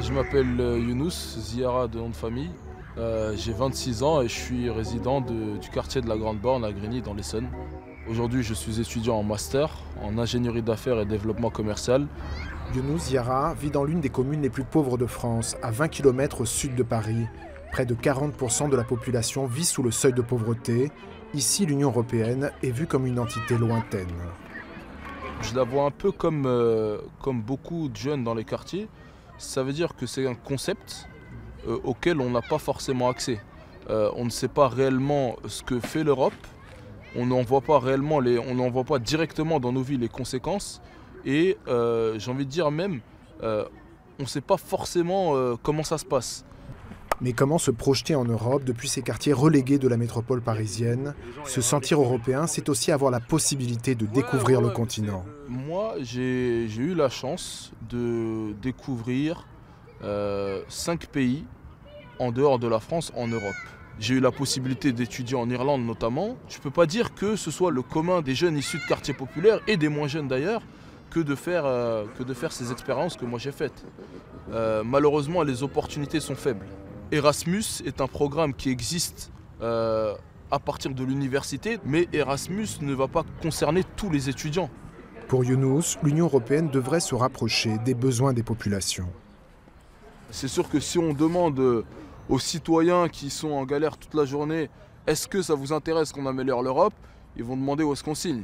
Je m'appelle Younous Ziara de nom de famille. J'ai 26 ans et je suis résident du quartier de la Grande Borne à Grigny dans l'Essonne. Aujourd'hui, je suis étudiant en master en ingénierie d'affaires et développement commercial. Younous Ziara vit dans l'une des communes les plus pauvres de France, à 20 km au sud de Paris. Près de 40% de la population vit sous le seuil de pauvreté. Ici, l'Union européenne est vue comme une entité lointaine. Je la vois un peu comme beaucoup de jeunes dans les quartiers. Ça veut dire que c'est un concept auquel on n'a pas forcément accès. On ne sait pas réellement ce que fait l'Europe. On n'en voit pas réellement, on n'en voit pas directement dans nos vies les conséquences. Et j'ai envie de dire même, on ne sait pas forcément comment ça se passe. Mais comment se projeter en Europe depuis ces quartiers relégués de la métropole parisienne? Se sentir européen, c'est aussi avoir la possibilité de découvrir le continent. Moi, j'ai eu la chance de découvrir 5 pays en dehors de la France, en Europe. J'ai eu la possibilité d'étudier en Irlande notamment. Je ne peux pas dire que ce soit le commun des jeunes issus de quartiers populaires, et des moins jeunes d'ailleurs, que de faire ces expériences que moi j'ai faites. Malheureusement, les opportunités sont faibles. Erasmus est un programme qui existe à partir de l'université, mais Erasmus ne va pas concerner tous les étudiants. Pour Younous, l'Union européenne devrait se rapprocher des besoins des populations. C'est sûr que si on demande aux citoyens qui sont en galère toute la journée, est-ce que ça vous intéresse qu'on améliore l'Europe? Ils vont demander où est-ce qu'on signe.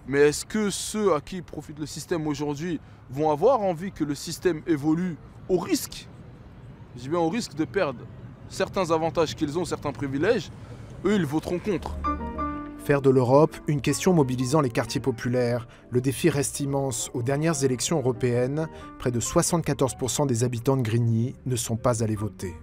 Mais est-ce que ceux à qui profite le système aujourd'hui vont avoir envie que le système évolue au risque, je dis bien au risque de perdre certains avantages qu'ils ont, certains privilèges? Eux, ils voteront contre. Faire de l'Europe une question mobilisant les quartiers populaires, le défi reste immense. Aux dernières élections européennes, près de 74% des habitants de Grigny ne sont pas allés voter.